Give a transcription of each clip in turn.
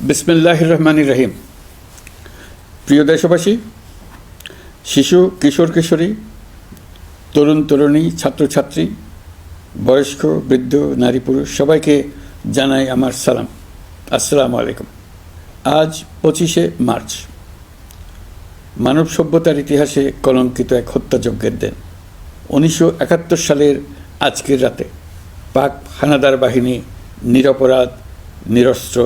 বিসমিল্লাহির রহমানির রহিম। প্রিয় দেশবাসী, শিশু, কিশোর কিশোরী, তরুণ তরুণী, ছাত্রছাত্রী, বয়স্ক, বৃদ্ধ, নারী পুরুষ সবাইকে জানাই আমার সালাম। আসসালামু আলাইকুম। আজ 25শে মার্চ, মানব সভ্যতার ইতিহাসে কলঙ্কিত এক হত্যাযজ্ঞের দিন। 1971 সালের আজকের রাতে পাক হানাদার বাহিনী নিরপরাধ, নিরস্ত্র,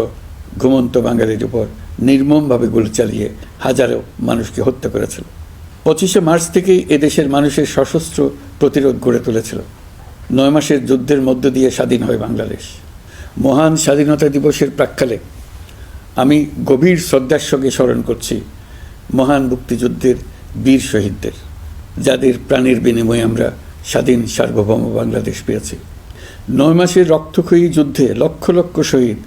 ঘুমন্ত বাঙালির উপর নির্মমভাবে গুলি চালিয়ে হাজারো মানুষকে হত্যা করেছিল। 25শে মার্চ থেকেই এদেশের মানুষের সশস্ত্র প্রতিরোধ গড়ে তুলেছিল। 9 মাসের যুদ্ধের মধ্য দিয়ে স্বাধীন হয় বাংলাদেশ। মহান স্বাধীনতা দিবসের প্রাক্কালে আমি গভীর শ্রদ্ধার সঙ্গে স্মরণ করছি মহান মুক্তিযুদ্ধের বীর শহীদদের, যাদের প্রাণের বিনিময়ে আমরা স্বাধীন সার্বভৌম বাংলাদেশ পেয়েছি। 9 মাসের রক্তক্ষয়ী যুদ্ধে লক্ষ লক্ষ শহীদ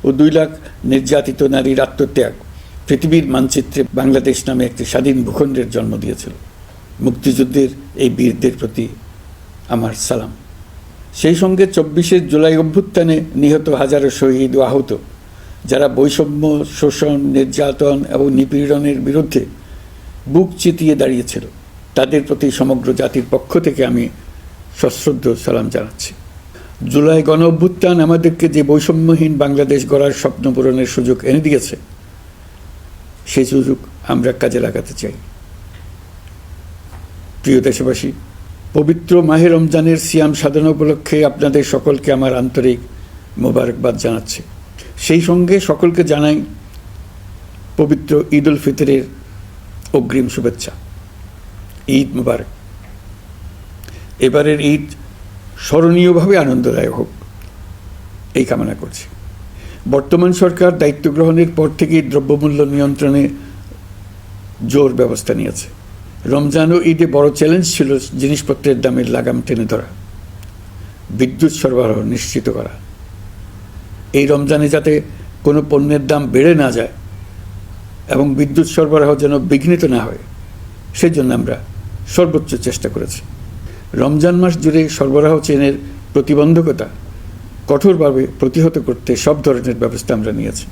ও 2 লাখ নির্যাতিত নারীর আত্মত্যাগ পৃথিবীর মানচিত্রে বাংলাদেশ নামে একটি স্বাধীন ভূখণ্ডের জন্ম দিয়েছিল। মুক্তিযুদ্ধের এই বীরদের প্রতি আমার সালাম। সেই সঙ্গে 24শে জুলাই অভ্যুত্থানে নিহত হাজারো শহীদ ও আহত, যারা বৈষম্য, শোষণ, নির্যাতন এবং নিপীড়নের বিরুদ্ধে বুক চিতিয়ে দাঁড়িয়েছিল, তাদের প্রতি সমগ্র জাতির পক্ষ থেকে আমি সশ্রদ্ধ সালাম জানাচ্ছি। জুলাই গণ অভ্যুত্থান আমাদেরকে যে বৈষম্যহীন বাংলাদেশ গড়ার স্বপ্ন পূরণের সুযোগ এনে দিয়েছে, সেই সুযোগ আমরা কাজে লাগাতে চাই। প্রিয় দেশবাসী, পবিত্র মাহে রমজানের সিয়াম সাধনা উপলক্ষে আপনাদের সকলকে আমার আন্তরিক মোবারকবাদ জানাচ্ছি। সেই সঙ্গে সকলকে জানাই পবিত্র ঈদ উল ফিতরের অগ্রিম শুভেচ্ছা। ঈদ মুবারক। এবারের ঈদ স্মরণীয়ভাবে আনন্দদায়ক হোক, এই কামনা করছি। বর্তমান সরকার দায়িত্ব গ্রহণের পর থেকেই দ্রব্যমূল্য নিয়ন্ত্রণে জোর ব্যবস্থা নিয়েছে। রমজান ও ঈদে বড় চ্যালেঞ্জ ছিল জিনিসপত্রের দামের লাগাম টেনে ধরা, বিদ্যুৎ সরবরাহ নিশ্চিত করা। এই রমজানে যাতে কোনো পণ্যের দাম বেড়ে না যায় এবং বিদ্যুৎ সরবরাহ যেন বিঘ্নিত না হয়, সেই জন্য আমরা সর্বোচ্চ চেষ্টা করেছি। রমজান মাস জুড়ে সরবরাহ চেনের প্রতিবন্ধকতা কঠোরভাবে প্রতিহত করতে সব ধরনের ব্যবস্থা আমরা নিয়েছি।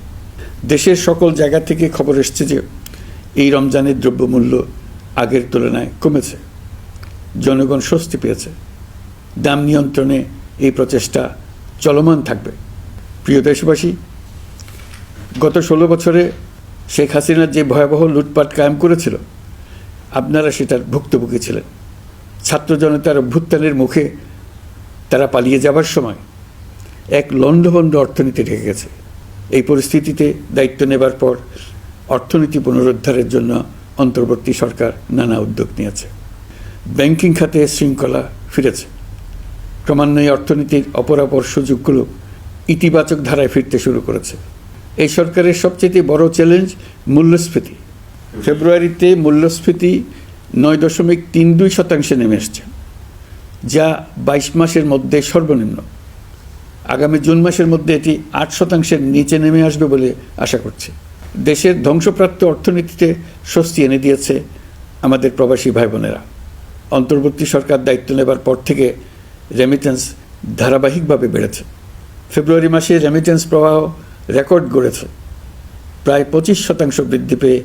দেশের সকল জায়গা থেকে খবর এসছে যে এই রমজানের দ্রব্যমূল্য আগের তুলনায় কমেছে, জনগণ স্বস্তি পেয়েছে। দাম নিয়ন্ত্রণে এই প্রচেষ্টা চলমান থাকবে। প্রিয় দেশবাসী, গত 16 বছরে শেখ হাসিনা যে ভয়াবহ লুটপাট কায়েম করেছিল, আপনারা সেটার ভুক্তভোগী ছিলেন। ছাত্র জনতার অভ্যুত্থানের মুখে তারা পালিয়ে যাবার সময় এক লণ্ডভণ্ড অর্থনীতি ঢেকে গেছে। এই পরিস্থিতিতে দায়িত্ব নেবার পর অর্থনীতি পুনরুদ্ধারের জন্য অন্তর্বর্তী সরকার নানা উদ্যোগ নিয়েছে। ব্যাংকিং খাতে শৃঙ্খলা ফিরেছে। ক্রমান্বয়ে অর্থনীতির অপরাপর সুযোগগুলো ইতিবাচক ধারায় ফিরতে শুরু করেছে। এই সরকারের সবচেয়ে বড় চ্যালেঞ্জ মূল্যস্ফীতি। ফেব্রুয়ারিতে মূল্যস্ফীতি 9.32% নেমে এসছে, যা 22 মাসের মধ্যে সর্বনিম্ন। আগামী জুন মাসের মধ্যে এটি 8%-এর নিচে নেমে আসবে বলে আশা করছি। দেশের ধ্বংসপ্রাপ্ত অর্থনীতিতে স্বস্তি এনে দিয়েছে আমাদের প্রবাসী ভাই বোনেরা। অন্তর্বর্তী সরকার দায়িত্ব নেবার পর থেকে রেমিটেন্স ধারাবাহিকভাবে বেড়েছে। ফেব্রুয়ারি মাসে রেমিটেন্স প্রবাহ রেকর্ড গড়েছে, প্রায় 25% বৃদ্ধি পেয়ে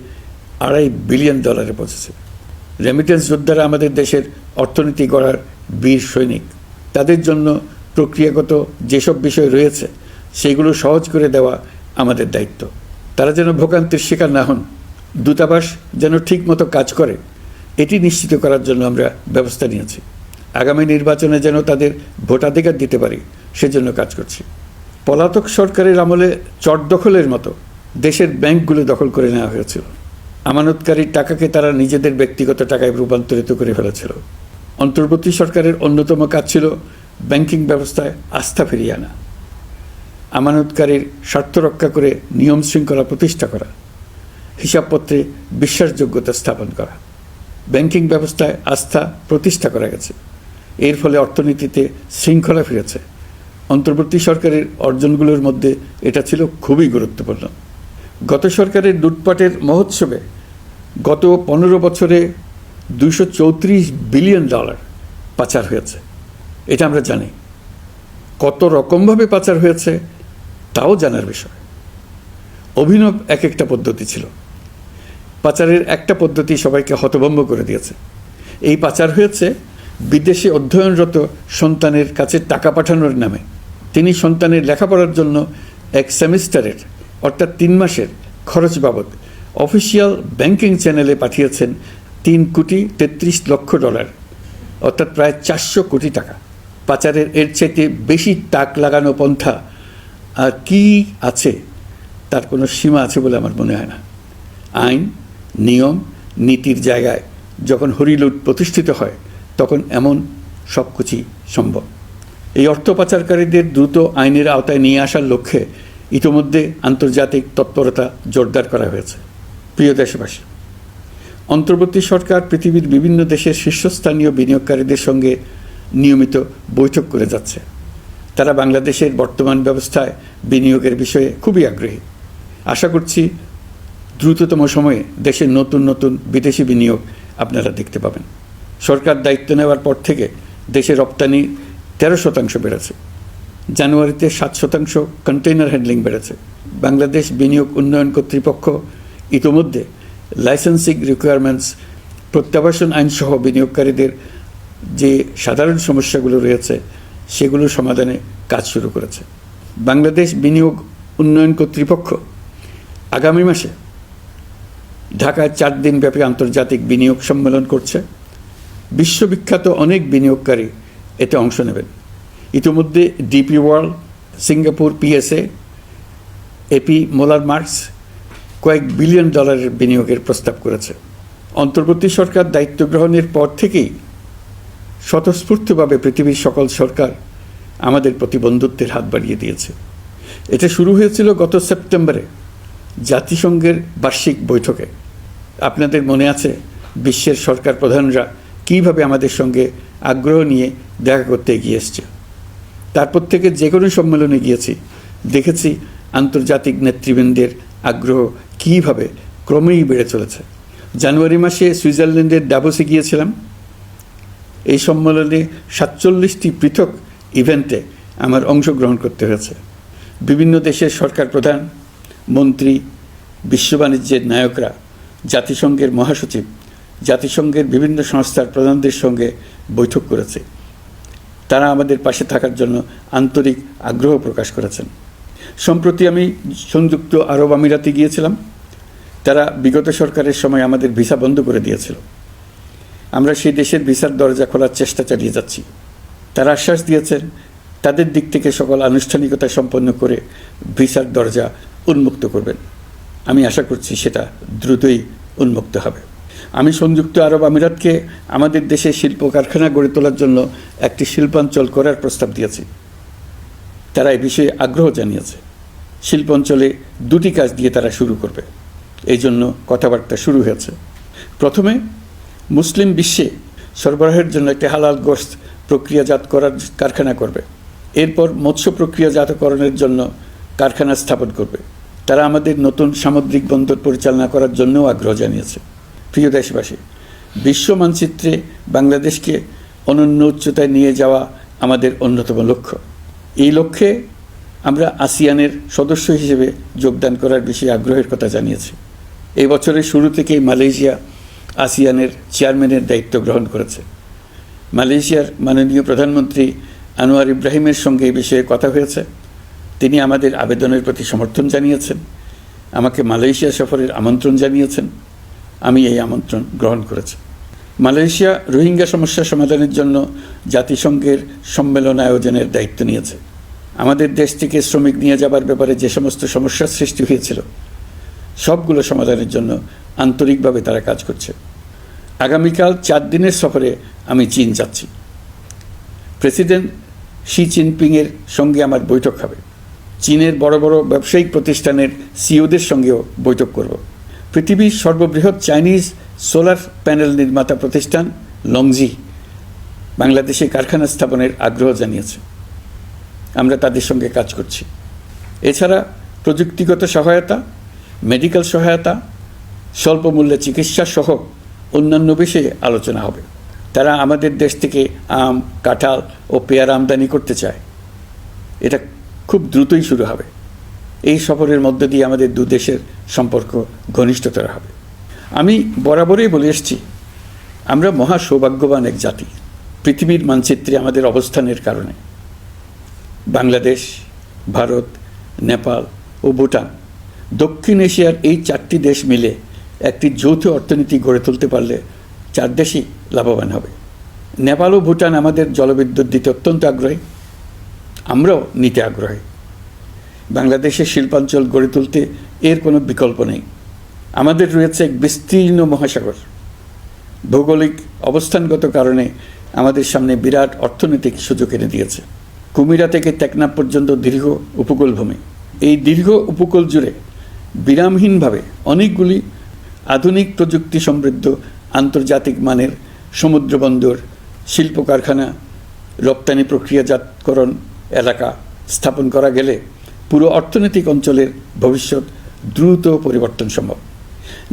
$2.5 বিলিয়ন পৌঁছেছে। রেমিটেন্স যোদ্ধারা আমাদের দেশের অর্থনীতি গড়ার বীর সৈনিক। তাদের জন্য প্রক্রিয়াগত যেসব বিষয় রয়েছে, সেগুলো সহজ করে দেওয়া আমাদের দায়িত্ব। তারা যেন ভোগান্তির শিকার না হন, দূতাবাস যেন ঠিকমতো কাজ করে, এটি নিশ্চিত করার জন্য আমরা ব্যবস্থা নিয়েছি। আগামী নির্বাচনে যেন তাদের ভোটাধিকার দিতে পারি, সেজন্য কাজ করছি। পলাতক সরকারের আমলে চট দখলের মতো দেশের ব্যাংকগুলো দখল করে নেওয়া হয়েছিল। আমানতকারীর টাকাকে তারা নিজেদের ব্যক্তিগত টাকায় রূপান্তরিত করে ফেলেছিল। অন্তর্বর্তী সরকারের অন্যতম কাজ ছিল ব্যাংকিং ব্যবস্থায় আস্থা ফিরিয়ে আনা, আমানতকারীর স্বার্থ রক্ষা করে নিয়ম শৃঙ্খলা প্রতিষ্ঠা করা, হিসাবপত্রে বিশ্বাসযোগ্যতা স্থাপন করা। ব্যাংকিং ব্যবস্থায় আস্থা প্রতিষ্ঠা করা গেছে। এর ফলে অর্থনীতিতে শৃঙ্খলা ফিরেছে। অন্তর্বর্তী সরকারের অর্জনগুলোর মধ্যে এটা ছিল খুবই গুরুত্বপূর্ণ। গত সরকারের লুটপাটের মহোৎসবে গত 15 বছরে $234 বিলিয়ন পাচার হয়েছে। এটা আমরা জানি। কত রকমভাবে পাচার হয়েছে তাও জানার বিষয়। অভিনব এক একটা পদ্ধতি ছিল। পাচারের একটা পদ্ধতি সবাইকে হতভম্ব করে দিয়েছে। এই পাচার হয়েছে বিদেশে অধ্যয়নরত সন্তানের কাছে টাকা পাঠানোর নামে। তিনি সন্তানের লেখাপড়ার জন্য এক সেমিস্টারের অর্থাৎ 3 মাসের খরচ বাবদ অফিসিয়াল ব্যাংকিং চ্যানেলে পাঠিয়েছেন $3,33,00,000, অর্থাৎ প্রায় 400 কোটি টাকা। পাচারের এর চাইতে বেশি তাক লাগানো পন্থা আর কি আছে, তার কোনো সীমা আছে বলে আমার মনে হয় না। আইন, নিয়ম, নীতির জায়গায় যখন হরিলুট প্রতিষ্ঠিত হয় তখন এমন সব কিছুই সম্ভব। এই অর্থ পাচারকারীদের দ্রুত আইনের আওতায় নিয়ে আসার লক্ষ্যে ইতোমধ্যে আন্তর্জাতিক তৎপরতা জোরদার করা হয়েছে। প্রিয় দেশবাসী, অন্তর্বর্তী সরকার পৃথিবীর বিভিন্ন দেশের শীর্ষস্থানীয় বিনিয়োগকারীদের সঙ্গে নিয়মিত বৈঠক করে যাচ্ছে। তারা বাংলাদেশের বর্তমান ব্যবস্থায় বিনিয়োগের বিষয়ে খুবই আগ্রহী। আশা করছি দ্রুততম সময়ে দেশের নতুন নতুন বিদেশি বিনিয়োগ আপনারা দেখতে পাবেন। সরকার দায়িত্ব নেওয়ার পর থেকে দেশে রপ্তানি 13% বেড়েছে। জানুয়ারিতে 7% কন্টেইনার হ্যান্ডলিং বেড়েছে। বাংলাদেশ বিনিয়োগ উন্নয়ন কর্তৃপক্ষ ইতোমধ্যে লাইসেন্সিং রিকোয়ারমেন্টস, প্রত্যাবাসন আইনসহ বিনিয়োগকারীদের যে সাধারণ সমস্যাগুলো রয়েছে সেগুলো সমাধানে কাজ শুরু করেছে। বাংলাদেশ বিনিয়োগ উন্নয়ন কর্তৃপক্ষ আগামী মাসে ঢাকায় 4 দিনব্যাপী আন্তর্জাতিক বিনিয়োগ সম্মেলন করছে। বিশ্ববিখ্যাত অনেক বিনিয়োগকারী এতে অংশ নেবেন। ইতিমধ্যে DP World, Singapore PSA, AP Moller Maersk কয়েক বিলিয়ন ডলারের বিনিয়োগের প্রস্তাব করেছে। অন্তর্বর্তী সরকার দায়িত্ব গ্রহণের পর থেকেই স্বতঃস্ফূর্তভাবে পৃথিবীর সকল সরকার আমাদের প্রতি বন্ধুত্বের হাত বাড়িয়ে দিয়েছে। এটা শুরু হয়েছিল গত সেপ্টেম্বরে জাতিসংঘের বার্ষিক বৈঠকে। আপনাদের মনে আছে বিশ্বের সরকার প্রধানরা কীভাবে আমাদের সঙ্গে আগ্রহ নিয়ে দেখা করতে এগিয়ে এসছে। তারপর থেকে যে কোনো সম্মেলনে গিয়েছি, দেখেছি আন্তর্জাতিক নেতৃবৃন্দের আগ্রহ কীভাবে ক্রমেই বেড়ে চলেছে। জানুয়ারি মাসে সুইজারল্যান্ডের ডাভোসে গিয়েছিলাম। এই সম্মেলনে 47টি পৃথক ইভেন্টে আমার অংশগ্রহণ করতে হয়েছে। বিভিন্ন দেশের সরকার প্রধান, মন্ত্রী, বিশ্ব বাণিজ্যের নায়করা, জাতিসংঘের মহাসচিব, জাতিসংঘের বিভিন্ন সংস্থার প্রধানদের সঙ্গে বৈঠক করেছে। তারা আমাদের পাশে থাকার জন্য আন্তরিক আগ্রহ প্রকাশ করেছেন। সম্প্রতি আমি সংযুক্ত আরব আমিরাতে গিয়েছিলাম। তারা বিগত সরকারের সময় আমাদের ভিসা বন্ধ করে দিয়েছিল। আমরা সেই দেশের ভিসার দরজা খোলার চেষ্টা চালিয়ে যাচ্ছি। তারা আশ্বাস দিয়েছেন তাদের দিক থেকে সকল আনুষ্ঠানিকতা সম্পন্ন করে ভিসার দরজা উন্মুক্ত করবেন। আমি আশা করছি সেটা দ্রুতই উন্মুক্ত হবে। আমি সংযুক্ত আরব আমিরাতকে আমাদের দেশে শিল্প কারখানা গড়ে তোলার জন্য একটি শিল্পাঞ্চল করার প্রস্তাব দিয়েছি। তারা এই বিষয়ে আগ্রহ জানিয়েছে। শিল্পাঞ্চলে 2টি কাজ দিয়ে তারা শুরু করবে, এই জন্য কথাবার্তা শুরু হয়েছে। প্রথমে মুসলিম বিশ্বে সরবরাহের জন্য একটি হালাল গোশত প্রক্রিয়াজাত করার কারখানা করবে। এরপর মৎস্য প্রক্রিয়াজাতকরণের জন্য কারখানা স্থাপন করবে। তারা আমাদের নতুন সামুদ্রিক বন্দর পরিচালনা করার জন্যও আগ্রহ জানিয়েছে। প্রিয় দেশবাসী, বিশ্ব মানচিত্রে বাংলাদেশকে অনন্য উচ্চতায় নিয়ে যাওয়া আমাদের অন্যতম লক্ষ্য। এই লক্ষ্যে আমরা আসিয়ানের সদস্য হিসেবে যোগদান করার বিষয়ে আগ্রহের কথা জানিয়েছি। এই বছরের শুরু থেকেই মালয়েশিয়া আসিয়ানের চেয়ারম্যানের দায়িত্ব গ্রহণ করেছে। মালয়েশিয়ার মাননীয় প্রধানমন্ত্রী আনোয়ার ইব্রাহিমের সঙ্গে এই বিষয়ে কথা হয়েছে। তিনি আমাদের আবেদনের প্রতি সমর্থন জানিয়েছেন, আমাকে মালয়েশিয়া সফরের আমন্ত্রণ জানিয়েছেন। আমি এই আমন্ত্রণ গ্রহণ করেছি। মালয়েশিয়া রোহিঙ্গা সমস্যা সমাধানের জন্য জাতিসংঘের সম্মেলন আয়োজনের দায়িত্ব নিয়েছে। আমাদের দেশ থেকে শ্রমিক নিয়ে যাবার ব্যাপারে যে সমস্ত সমস্যার সৃষ্টি হয়েছিল সবগুলো সমাধানের জন্য আন্তরিকভাবে তারা কাজ করছে। আগামীকাল 4 দিনের সফরে আমি চীন যাচ্ছি। প্রেসিডেন্ট শি জিনপিংয়ের সঙ্গে আমার বৈঠক হবে। চীনের বড় বড় ব্যবসায়িক প্রতিষ্ঠানের সিইওদের সঙ্গেও বৈঠক করব। পৃথিবীর সর্ববৃহৎ চাইনিজ সোলার প্যানেল নির্মাতা প্রতিষ্ঠান লংজি বাংলাদেশে কারখানা স্থাপনের আগ্রহ জানিয়েছে। আমরা তাদের সঙ্গে কাজ করছি। এছাড়া প্রযুক্তিগত সহায়তা, মেডিকেল সহায়তা, স্বল্প মূল্যে চিকিৎসা সহ অন্যান্য বিষয়ে আলোচনা হবে। তারা আমাদের দেশ থেকে আম, কাঁঠাল ও পেয়ারা আমদানি করতে চায়। এটা খুব দ্রুতই শুরু হবে। এই সফরের মধ্য দিয়ে আমাদের দু দেশের সম্পর্ক ঘনিষ্ঠতর হবে। আমি বরাবরই বলে এসেছি, আমরা মহা সৌভাগ্যবান এক জাতি। পৃথিবীর মানচিত্রে আমাদের অবস্থানের কারণে বাংলাদেশ, ভারত, নেপাল ও ভুটান, দক্ষিণ এশিয়ার এই 4টি দেশ মিলে একটি যৌথ অর্থনীতি গড়ে তুলতে পারলে 4 দেশই লাভবান হবে। নেপাল ও ভুটান আমাদের জলবিদ্যুৎ দিতে অত্যন্ত আগ্রহী, আমরাও নিতে আগ্রহী। বাংলাদেশের শিল্পাঞ্চল গড়ে তুলতে এর কোনো বিকল্প নেই। আমাদের রয়েছে এক বিস্তীর্ণ মহাসাগর। ভৌগোলিক অবস্থানগত কারণে আমাদের সামনে বিরাট অর্থনৈতিক সুযোগ এনে দিয়েছে। কুমিরা থেকে টেকনাফ পর্যন্ত দীর্ঘ উপকূল ভূমি। এই দীর্ঘ উপকূল জুড়ে বিরামহীনভাবে অনেকগুলি আধুনিক প্রযুক্তি সমৃদ্ধ আন্তর্জাতিক মানের সমুদ্র বন্দর, শিল্প কারখানা, রপ্তানি প্রক্রিয়াজাতকরণ এলাকা স্থাপন করা গেলে পুরো অর্থনৈতিক অঞ্চলের ভবিষ্যৎ দ্রুত পরিবর্তন সম্ভব।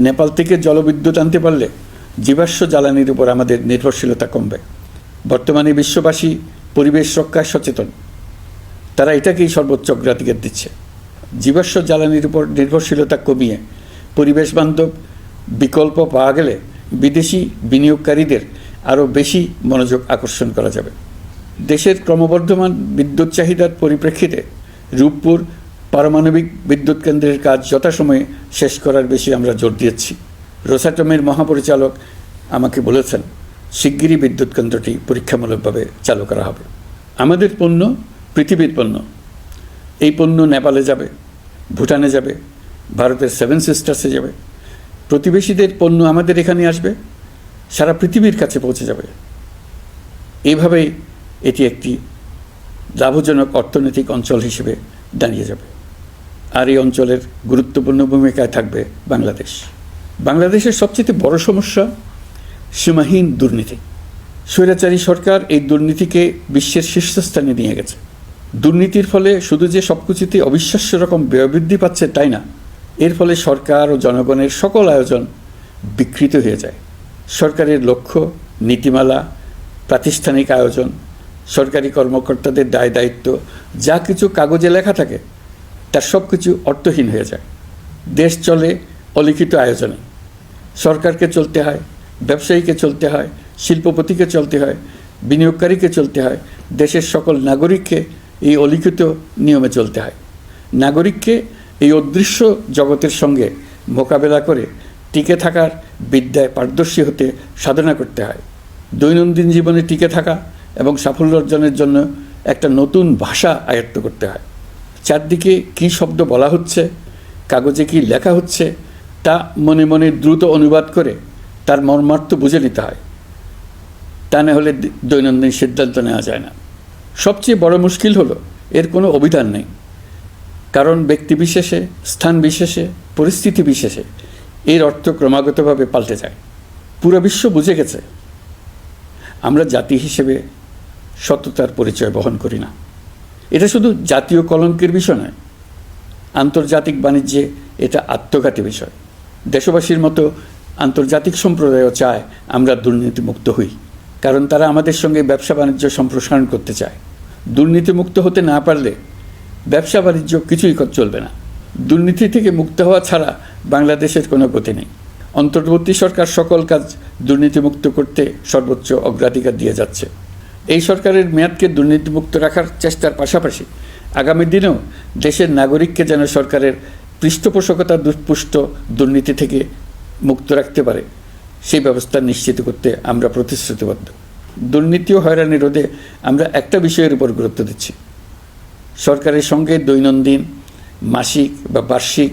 নেপাল থেকে জলবিদ্যুৎ আনতে পারলে জীবাশ্ম জ্বালানির উপর আমাদের নির্ভরশীলতা কমবে। বর্তমানে বিশ্ববাসী পরিবেশ রক্ষায় সচেতন, তারা এটাকেই সর্বোচ্চ অগ্রাধিকার দিচ্ছে। জীবাশ্ম জ্বালানির উপর নির্ভরশীলতা কমিয়ে পরিবেশ বান্ধব বিকল্প পাওয়া গেলে বিদেশি বিনিয়োগকারীদের আরও বেশি মনোযোগ আকর্ষণ করা যাবে। দেশের ক্রমবর্ধমান বিদ্যুৎ চাহিদার পরিপ্রেক্ষিতে রূপপুর পারমাণবিক বিদ্যুৎ কেন্দ্রের কাজ যথাসময়ে শেষ করার বেশি আমরা জোর দিয়েছি। রোসাটমের মহাপরিচালক আমাকে বলেছেন, শিগগিরই বিদ্যুৎ কেন্দ্রটি পরীক্ষামূলকভাবে চালু করা হবে। আমাদের পণ্য পৃথিবীর পণ্য। এই পণ্য নেপালে যাবে, ভুটানে যাবে, ভারতের 7 সিস্টার্সে যাবে। প্রতিবেশীদের পণ্য আমাদের এখানে আসবে, সারা পৃথিবীর কাছে পৌঁছে যাবে। এইভাবেই এটি একটি লাভজনক অর্থনৈতিক অঞ্চল হিসেবে দাঁড়িয়ে যাবে। আর এই অঞ্চলের গুরুত্বপূর্ণ ভূমিকায় থাকবে বাংলাদেশ। বাংলাদেশের সবচেয়ে বড় সমস্যা সীমাহীন দুর্নীতি। স্বৈরাচারী সরকার এই দুর্নীতিকে বিশ্বের শীর্ষস্থানে নিয়ে গেছে। দুর্নীতির ফলে শুধু যে সবকিছুতে অবিশ্বাস্য রকম ব্যয়বৃদ্ধি পাচ্ছে তাই না, এর ফলে সরকার ও জনগণের সকল আয়োজন বিকৃত হয়ে যায়। সরকারের লক্ষ্য, নীতিমালা, প্রাতিষ্ঠানিক আয়োজন, সরকারি কর্মকর্তাদের দায় দায়িত্ব যা কিছু কাগজে লেখা থাকে তার সব কিছু অর্থহীন হয়ে যায়। দেশ চলে অলিখিত আয়োজনে। সরকারকে চলতে হয়, ব্যবসায়ীকে চলতে হয়, শিল্পপতিকে চলতে হয়, বিনিয়োগকারীকে চলতে হয়, দেশের সকল নাগরিককে এই অলিখিত নিয়মে চলতে হয়। নাগরিককে এই অদৃশ্য জগতের সঙ্গে মোকাবেলা করে টিকে থাকার বিদ্যায় পারদর্শী হতে সাধনা করতে হয়। দৈনন্দিন জীবনে টিকে থাকা এবং সাফল্য অর্জনের জন্য একটা নতুন ভাষা আয়ত্ত করতে হয়। চারদিকে কী শব্দ বলা হচ্ছে, কাগজে কী লেখা হচ্ছে তা মনে মনে দ্রুত অনুবাদ করে তার মর্মার্থ বুঝে নিতে হয়। তা না হলে দৈনন্দিন সিদ্ধান্ত নেওয়া যায় না। সবচেয়ে বড় মুশকিল হলো এর কোনো অভিধান নেই। কারণ ব্যক্তিবিশেষে, স্থান বিশেষে, পরিস্থিতি বিশেষে এর অর্থ ক্রমাগতভাবে পাল্টে যায়। পুরো বিশ্ব বুঝে গেছে আমরা জাতি হিসেবে সততার পরিচয় বহন করি না। এটা শুধু জাতীয় কলঙ্কের বিষয় নয়, আন্তর্জাতিক বাণিজ্যে এটা আত্মঘাতী বিষয়। দেশবাসীর মতো আন্তর্জাতিক সম্প্রদায়ও চায় আমরা দুর্নীতিমুক্ত হই, কারণ তারা আমাদের সঙ্গে ব্যবসা বাণিজ্য সম্প্রসারণ করতে চায়। দুর্নীতিমুক্ত হতে না পারলে ব্যবসা বাণিজ্য কিছুই চলবে না। দুর্নীতি থেকে মুক্ত হওয়া ছাড়া বাংলাদেশের কোনো গতি নেই। অন্তর্বর্তী সরকার সকল কাজ দুর্নীতিমুক্ত করতে সর্বোচ্চ অগ্রাধিকার দিয়ে যাচ্ছে। এই সরকারের মেয়াদকে দুর্নীতিমুক্ত রাখার চেষ্টার পাশাপাশি আগামী দিনেও দেশের নাগরিককে যেন সরকারের পৃষ্ঠপোষকতা দুষ্পুষ্ট দুর্নীতি থেকে মুক্ত রাখতে পারে সেই ব্যবস্থা নিশ্চিত করতে আমরা প্রতিশ্রুতিবদ্ধ। দুর্নীতি ও হয়রানি রোধে আমরা একটা বিষয়ের উপর গুরুত্ব দিচ্ছি। সরকারের সঙ্গে দৈনন্দিন, মাসিক বা বার্ষিক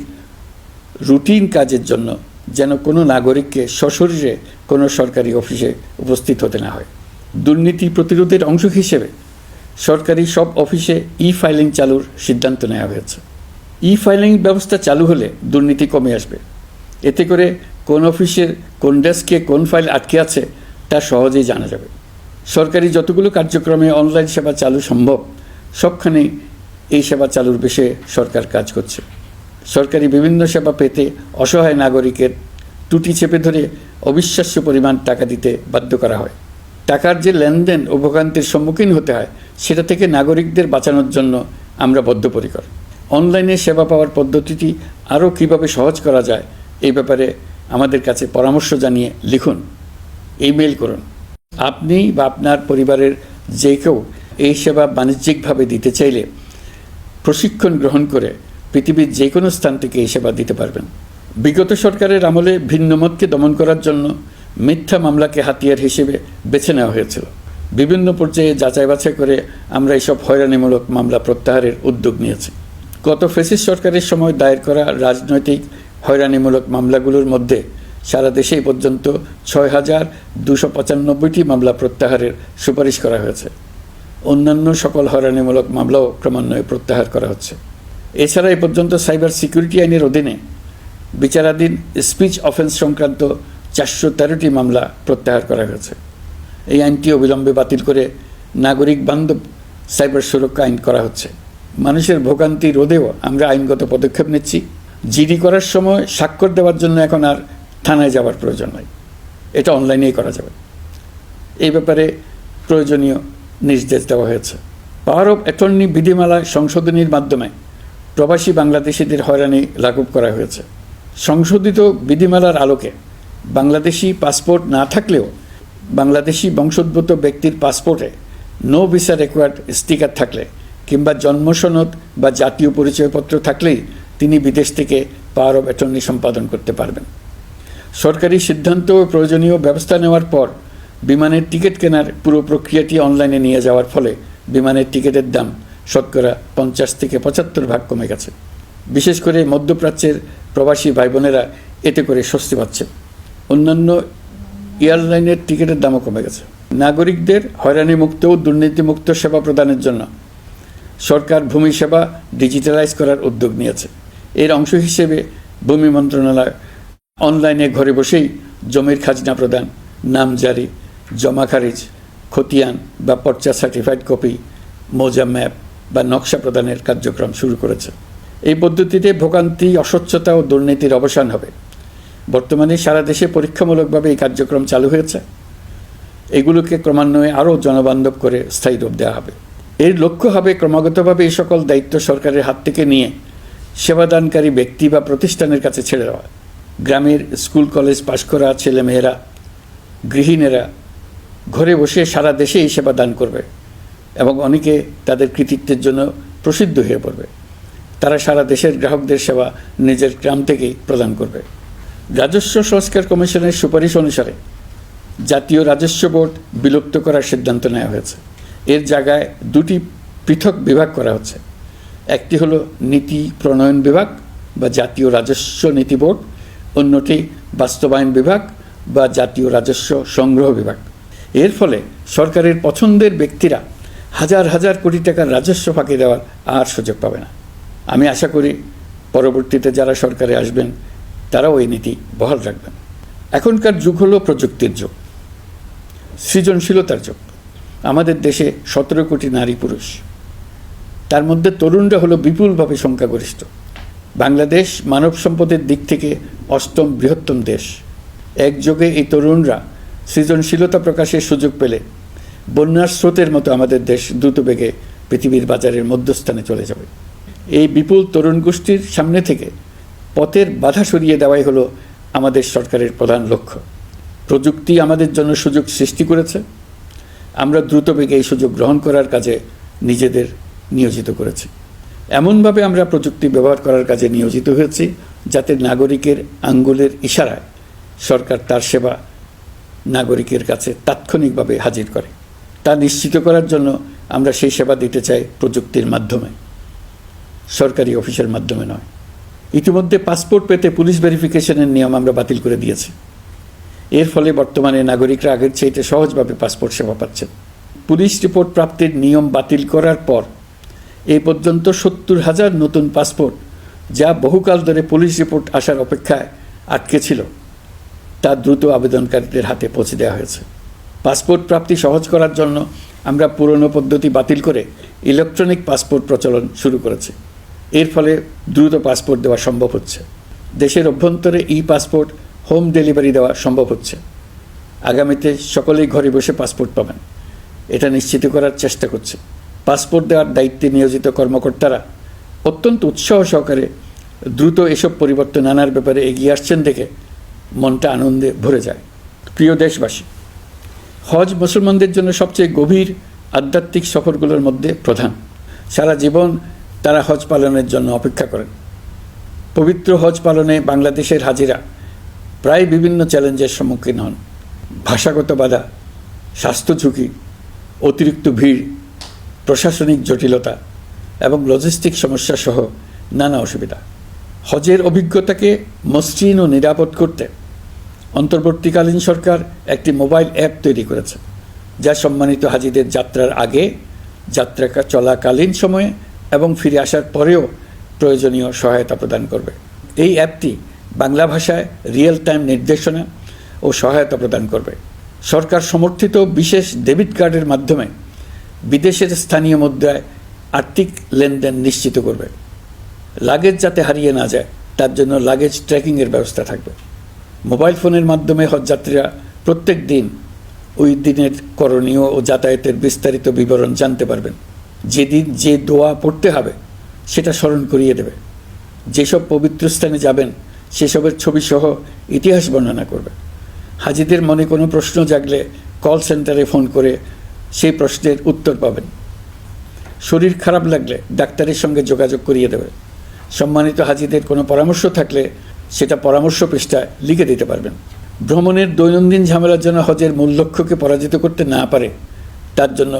রুটিন কাজের জন্য যেন কোনো নাগরিককে সশরীরে কোনো সরকারি অফিসে উপস্থিত হতে না হয়। দুর্নীতি প্রতিরোধের অংশ হিসেবে সরকারি সব অফিসে ই-ফাইলিং চালুর সিদ্ধান্ত নেওয়া হয়েছে। ই-ফাইলিং ব্যবস্থা চালু হলে দুর্নীতি কমে আসবে। এতে করে কোন অফিসের কোন ডেস্কে কোন ফাইল আটকে আছে তা সহজেই জানা যাবে। সরকারি যতগুলো কার্যক্রমে অনলাইন সেবা চালু সম্ভব সবখানেই এই সেবা চালুর বিষয়ে সরকার কাজ করছে। সরকারি বিভিন্ন সেবা পেতে অসহায় নাগরিকের টুটি চেপে ধরে অবিশ্বাস্য পরিমাণ টাকা দিতে বাধ্য করা হয়। টাকার যে লেনদেন ও ভোগান্তির সম্মুখীন হতে হয় সেটা থেকে নাগরিকদের বাঁচানোর জন্য আমরা বদ্ধপরিকর। অনলাইনে সেবা পাওয়ার পদ্ধতিটি আরও কীভাবে সহজ করা যায় এই ব্যাপারে আমাদের কাছে পরামর্শ জানিয়ে লিখুন, ইমেল করুন। আপনি বা আপনার পরিবারের যে কেউ এই সেবা বাণিজ্যিকভাবে দিতে চাইলে প্রশিক্ষণ গ্রহণ করে পৃথিবীর যে কোনো স্থান থেকে এই সেবা দিতে পারবেন। বিগত সরকারের আমলে ভিন্নমতকে দমন করার জন্য মিথ্যা মামলাকে হাতিয়ার হিসেবে বেছে নেওয়া হয়েছিল। বিভিন্ন পর্যায়ে যাচাই বাছাই করে আমরা এইসব হয়রানিমূলক মামলা প্রত্যাহারের উদ্যোগ নিয়েছি। গত ফ্যাসিস্ট সরকারের সময় দায়ের করা রাজনৈতিক হয়রানিমূলক মামলাগুলোর মধ্যে সারা দেশে এই পর্যন্ত ৬,২৯৫টি মামলা প্রত্যাহারের সুপারিশ করা হয়েছে। অন্যান্য সকল হয়রানিমূলক মামলাও ক্রমান্বয়ে প্রত্যাহার করা হচ্ছে। এছাড়া এ পর্যন্ত সাইবার সিকিউরিটি আইনের অধীনে বিচারাধীন স্পিচ অফেন্স সংক্রান্ত ৪১৩টি মামলা প্রত্যাহার করা হয়েছে। এই আইনটি অবিলম্বে বাতিল করে নাগরিক বান্ধব সাইবার সুরক্ষা আইন করা হচ্ছে। মানুষের ভোগান্তি রোধেও আমরা আইনগত পদক্ষেপ নিচ্ছি। জিডি করার সময় স্বাক্ষর দেওয়ার জন্য এখন আর থানায় যাওয়ার প্রয়োজন নাই, এটা অনলাইনেই করা যাবে। এই ব্যাপারে প্রয়োজনীয় নির্দেশ দেওয়া হয়েছে। পাওয়ার অফ অ্যাটর্নি বিধিমালা সংশোধনীর মাধ্যমে প্রবাসী বাংলাদেশিদের হয়রানি লাঘব করা হয়েছে। সংশোধিত বিধিমালার আলোকে বাংলাদেশি পাসপোর্ট না থাকলেও বাংলাদেশি বংশোদ্ভূত ব্যক্তির পাসপোর্টে নো ভিসা রিকোয়ার্ড স্টিকার থাকলে কিংবা জন্মসনদ বা জাতীয় পরিচয়পত্র থাকলেই তিনি বিদেশ থেকে পাওয়ার অফ অ্যাটর্নি সম্পাদন করতে পারবেন। সরকারি সিদ্ধান্ত ও প্রয়োজনীয় ব্যবস্থা নেওয়ার পর বিমানের টিকিট কেনার পুরো প্রক্রিয়াটি অনলাইনে নিয়ে যাওয়ার ফলে বিমানের টিকিটের দাম শতকরা ৫০ থেকে ৭৫% কমে গেছে। বিশেষ করে মধ্যপ্রাচ্যের প্রবাসী ভাই বোনেরা এতে করে স্বস্তি পাচ্ছে। অন্যান্য এয়ারলাইনের টিকিটের দামও কমে গেছে। নাগরিকদের হয়রানিমুক্ত ও দুর্নীতিমুক্ত সেবা প্রদানের জন্য সরকার ভূমি সেবা ডিজিটালাইজ করার উদ্যোগ নিয়েছে। এর অংশ হিসেবে ভূমি মন্ত্রণালয় অনলাইনে ঘরে বসেই জমির খাজনা প্রদান, নামজারি, জমা খারিজ, খতিয়ান বা পর্চা সার্টিফাইড কপি, মৌজা ম্যাপ বা নকশা প্রদানের কার্যক্রম শুরু করেছে। এই পদ্ধতিতে ভোগান্তি, অস্বচ্ছতা ও দুর্নীতির অবসান হবে। বর্তমানে সারা দেশে পরীক্ষামূলকভাবে এই কার্যক্রম চালু হয়েছে। এগুলোকে ক্রমান্বয়ে আরও জনবান্ধব করে স্থায়ী রূপ দেওয়া হবে। এর লক্ষ্য হবে ক্রমাগতভাবে এই সকল দায়িত্ব সরকারের হাত থেকে নিয়ে সেবাদানকারী ব্যক্তি বা প্রতিষ্ঠানের কাছে ছেড়ে দেওয়া। গ্রামের স্কুল কলেজ পাশ করা ছেলেমেয়েরা, গৃহিণীরা ঘরে বসে সারা দেশে এই সেবা দান করবে এবং অনেকে তাদের কৃতিত্বের জন্য প্রসিদ্ধ হয়ে পড়বে। তারা সারা দেশের গ্রাহকদের সেবা নিজের গ্রাম থেকেই প্রদান করবে। রাজস্ব সংস্কার কমিশনের সুপারিশ অনুসারে জাতীয় রাজস্ব বোর্ড বিলুপ্ত করার সিদ্ধান্ত নেওয়া হয়েছে। এর জায়গায় দুটি পৃথক বিভাগ করা হচ্ছে। একটি হলো নীতি প্রণয়ন বিভাগ বা জাতীয় রাজস্ব নীতি বোর্ড, অন্যটি বাস্তবায়ন বিভাগ বা জাতীয় রাজস্ব সংগ্রহ বিভাগ। এর ফলে সরকারের পছন্দের ব্যক্তিরা হাজার হাজার কোটি টাকার রাজস্ব ফাঁকি দেওয়ার আর সুযোগ পাবে না। আমি আশা করি পরবর্তীতে যারা সরকারে আসবেন তারাও এই নীতি বহাল রাখবেন। এখনকার যুগ হলো প্রযুক্তির যুগ, সৃজনশীলতার যুগ। আমাদের দেশে ১৭ কোটি নারী পুরুষ, তার মধ্যে তরুণরা হলো বিপুলভাবে সংখ্যাগরিষ্ঠ। বাংলাদেশ মানব সম্পদের দিক থেকে ৮ম বৃহত্তম দেশ। একযোগে এই তরুণরা সৃজনশীলতা প্রকাশের সুযোগ পেলে বন্যার স্রোতের মতো আমাদের দেশ দ্রুত বেগে পৃথিবীর বাজারের মধ্যস্থানে চলে যাবে। এই বিপুল তরুণ গোষ্ঠীর সামনে থেকে পথের বাধা সরিয়ে দেওয়াই হলো আমাদের সরকারের প্রধান লক্ষ্য। প্রযুক্তি আমাদের জন্য সুযোগ সৃষ্টি করেছে, আমরা দ্রুত বেগে এই সুযোগ গ্রহণ করার কাজে নিজেদের নিয়োজিত করেছি। এমনভাবে আমরা প্রযুক্তি ব্যবহার করার কাজে নিয়োজিত হয়েছি যাতে নাগরিকের আঙ্গুলের ইশারায় সরকার তার সেবা নাগরিকের কাছে তাৎক্ষণিকভাবে হাজির করে। তা নিশ্চিত করার জন্য আমরা সেই সেবা দিতে চাই প্রযুক্তির মাধ্যমে, সরকারি অফিসের মাধ্যমে নয়। ইতিমধ্যে পাসপোর্ট পেতে পুলিশ ভেরিফিকেশনের নিয়ম আমরা বাতিল করে দিয়েছি। এর ফলে বর্তমানে নাগরিকরা আগের চাইতে সহজভাবে পাসপোর্ট সেবা পাচ্ছেন। পুলিশ রিপোর্ট প্রাপ্তির নিয়ম বাতিল করার পর এই পর্যন্ত ৭০,০০০ নতুন পাসপোর্ট, যা বহুকাল ধরে পুলিশ রিপোর্ট আসার অপেক্ষায় আটকে ছিল, তা দ্রুত আবেদনকারীদের হাতে পৌঁছে দেওয়া হয়েছে। পাসপোর্ট প্রাপ্তি সহজ করার জন্য আমরা পুরনো পদ্ধতি বাতিল করে ইলেকট্রনিক পাসপোর্ট প্রচলন শুরু করেছি। এর ফলে দ্রুত পাসপোর্ট দেওয়া সম্ভব হচ্ছে। দেশের অভ্যন্তরে ই পাসপোর্ট হোম ডেলিভারি দেওয়া সম্ভব হচ্ছে। আগামীতে সকলেই ঘরে বসে পাসপোর্ট পাবেন, এটা নিশ্চিত করার চেষ্টা করছে। পাসপোর্ট দেওয়ার দায়িত্বে নিয়োজিত কর্মকর্তারা অত্যন্ত উৎসাহ সহকারে দ্রুত এসব পরিবর্তন আনার ব্যাপারে এগিয়ে আসছেন দেখে মনটা আনন্দে ভরে যায়। প্রিয় দেশবাসী, হজ মুসলমানদের জন্য সবচেয়ে গভীর আধ্যাত্মিক সফরগুলোর মধ্যে প্রধান। সারা জীবন তারা হজ পালনের জন্য অপেক্ষা করেন। পবিত্র হজ পালনে বাংলাদেশের হাজিরা প্রায় বিভিন্ন চ্যালেঞ্জের সম্মুখীন হন। ভাষাগত বাধা, স্বাস্থ্য ঝুঁকি, অতিরিক্ত ভিড়, প্রশাসনিক জটিলতা এবং লজিস্টিক সমস্যা সহ নানা অসুবিধা। হজের অভিজ্ঞতাকে মসৃণ ও নিরাপদ করতে অন্তর্বর্তীকালীন সরকার একটি মোবাইল অ্যাপ তৈরি করেছে, যা সম্মানিত হাজিদের যাত্রার আগে, যাত্রা চলাকালীন সময়ে এবং ফিরে আসার পরেও প্রয়োজনীয় সহায়তা প্রদান করবে। এই অ্যাপটি বাংলা ভাষায় রিয়েল টাইম নির্দেশনা ও সহায়তা প্রদান করবে। সরকার সমর্থিত বিশেষ ডেবিট কার্ডের মাধ্যমে বিদেশের স্থানীয় মুদ্রায় আর্থিক লেনদেন নিশ্চিত করবে। লাগেজ যাতে হারিয়ে না যায় তার জন্য লাগেজ ট্র্যাকিংয়ের ব্যবস্থা থাকবে। মোবাইল ফোনের মাধ্যমে হজযাত্রীরা প্রত্যেক দিন ওই দিনের করণীয় ও যাতায়াতের বিস্তারিত বিবরণ জানতে পারবেন। যেদিন যে দোয়া পড়তে হবে সেটা স্মরণ করিয়ে দেবে। যেসব পবিত্র স্থানে যাবেন সেসবের ছবিসহ ইতিহাস বর্ণনা করবে। হাজিদের মনে কোনো প্রশ্ন জাগলে কল সেন্টারে ফোন করে সেই প্রশ্নের উত্তর পাবেন। শরীর খারাপ লাগলে ডাক্তারের সঙ্গে যোগাযোগ করিয়ে দেবে। সম্মানিত হাজিদের কোনো পরামর্শ থাকলে সেটা পরামর্শ পৃষ্ঠায় লিখে দিতে পারবেন। ভ্রমণের দৈনন্দিন ঝামেলার জন্য হজের মূল লক্ষ্যকে পরাজিত করতে না পারে তার জন্য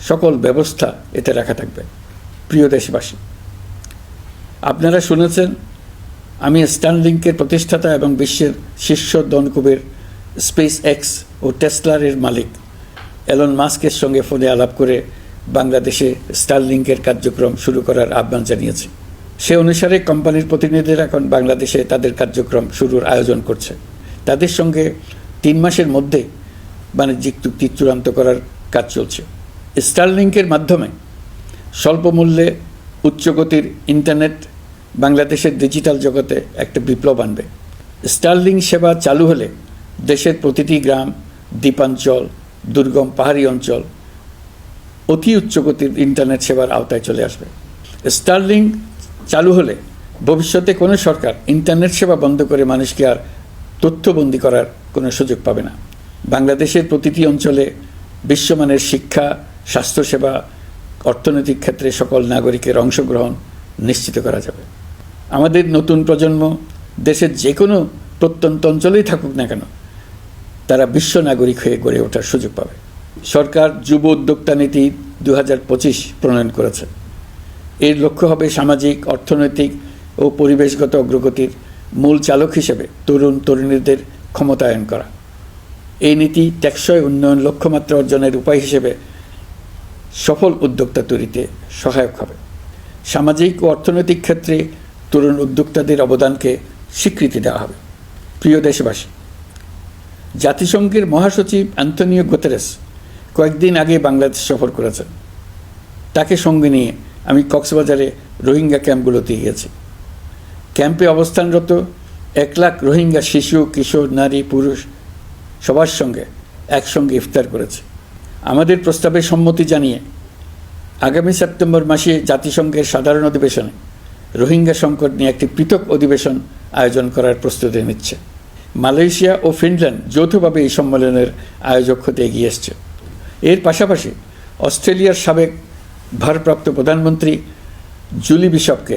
সকল ব্যবস্থা এতে রাখা থাকবে। প্রিয় দেশবাসী, আপনারা শুনেছেন আমি স্টারলিংকের প্রতিষ্ঠাতা এবং বিশ্বের শীর্ষ ধনকুবের স্পেস এক্স ও টেসলারের মালিক এলন মাস্কের সঙ্গে ফোনে আলাপ করে বাংলাদেশে স্টারলিংকের কার্যক্রম শুরু করার আহ্বান জানিয়েছি। সে অনুসারে কোম্পানির প্রতিনিধিরা এখন বাংলাদেশে তাদের কার্যক্রম শুরুর আয়োজন করছে। তাদের সঙ্গে 3 মাসের মধ্যে বাণিজ্যিক চুক্তি চূড়ান্ত করার কাজ চলছে। স্টারলিংকের মাধ্যমে স্বল্প মূল্যে উচ্চগতির ইন্টারনেট বাংলাদেশের ডিজিটাল জগতে একটা বিপ্লব আনবে। স্টারলিংক সেবা চালু হলে দেশের প্রতিটি গ্রাম, দ্বীপাঞ্চল, দুর্গম পাহাড়ি অঞ্চল অতি উচ্চগতির ইন্টারনেট সেবার আওতায় চলে আসবে। স্টারলিংক চালু হলে ভবিষ্যতে কোনো সরকার ইন্টারনেট সেবা বন্ধ করে মানুষকে আর তথ্যবন্দী করার কোনো সুযোগ পাবে না। বাংলাদেশের প্রতিটি অঞ্চলে বিশ্বমানের শিক্ষা, স্বাস্থ্যসেবা, অর্থনৈতিক ক্ষেত্রে সকল নাগরিকের অংশগ্রহণ নিশ্চিত করা যাবে। আমাদের নতুন প্রজন্ম দেশের যে কোনো প্রত্যন্ত অঞ্চলেই থাকুক না কেন তারা বিশ্ব নাগরিক হয়ে গড়ে ওঠার সুযোগ পাবে। সরকার যুব উদ্যোক্তা নীতি 2025 প্রণয়ন করেছে। এর লক্ষ্য হবে সামাজিক, অর্থনৈতিক ও পরিবেশগত অগ্রগতির মূল চালক হিসেবে তরুণ তরুণীদের ক্ষমতায়ন করা। এই নীতি টেকসই উন্নয়ন লক্ষ্যমাত্রা অর্জনের উপায় হিসেবে সফল উদ্যোক্তা তৈরিতে সহায়ক হবে। সামাজিক ও অর্থনৈতিক ক্ষেত্রে তরুণ উদ্যোক্তাদের অবদানকে স্বীকৃতি দেওয়া হবে। প্রিয় দেশবাসী, জাতিসংঘের মহাসচিব অ্যান্টনিও গুতেরেস কয়েকদিন আগে বাংলাদেশ সফর করেছেন। তাকে সঙ্গে নিয়ে আমি কক্সবাজারে রোহিঙ্গা ক্যাম্পগুলোতে গিয়েছি। ক্যাম্পে অবস্থানরত 1 লাখ রোহিঙ্গা শিশু, কিশোর, নারী, পুরুষ সবার সঙ্গে একসঙ্গে ইফতার করেছে। আমাদের প্রস্তাবে সম্মতি জানিয়ে আগামী সেপ্টেম্বর মাসে জাতিসংঘের সাধারণ অধিবেশনে রোহিঙ্গা সংকট নিয়ে একটি পৃথক অধিবেশন আয়োজন করার প্রস্তুতি নিচ্ছে। মালয়েশিয়া ও ফিনল্যান্ড যৌথভাবে এই সম্মেলনের আয়োজক হতে এগিয়ে এসছে। এর পাশাপাশি অস্ট্রেলিয়ার সাবেক ভারপ্রাপ্ত প্রধানমন্ত্রী জুলি বিশপকে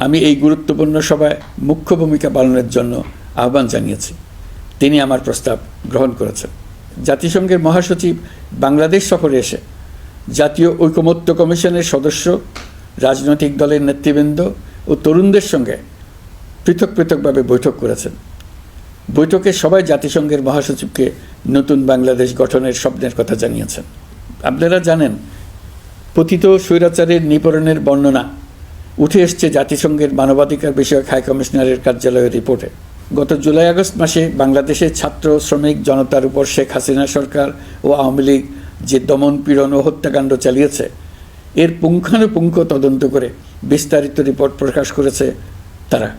আমি এই গুরুত্বপূর্ণ সভায় মুখ্য ভূমিকা পালনের জন্য আহ্বান জানিয়েছি। তিনি আমার প্রস্তাব গ্রহণ করেছেন। জাতিসংঘের মহাসচিব বাংলাদেশ সফরে এসে জাতীয় ঐকমত্য কমিশনের সদস্য, রাজনৈতিক দলের নেতৃবৃন্দ ও তরুণদের সঙ্গে পৃথকভাবে বৈঠক করেছেন। বৈঠকে সবাই জাতিসংঘের মহাসচিবকে নতুন বাংলাদেশ গঠনের স্বপ্নের কথা জানিয়েছেন। আপনারা জানেন, পতিত স্বৈরাচারের নিপরণের বর্ণনা উঠে এসছে জাতিসংঘের মানবাধিকার বিষয়ক হাই কমিশনারের কার্যালয়ের রিপোর্টে। গত জুলাই-আগস্ট মাসে বাংলাদেশের ছাত্র, শ্রমিক জনতার উপর শেখ হাসিনা সরকার ও আওয়ামী লীগ যে দমন, পীড়ন ও হত্যাকাণ্ড চালিয়েছে এর পুঙ্খানুপুঙ্খ তদন্ত করে বিস্তারিত রিপোর্ট প্রকাশ করেছে তারা।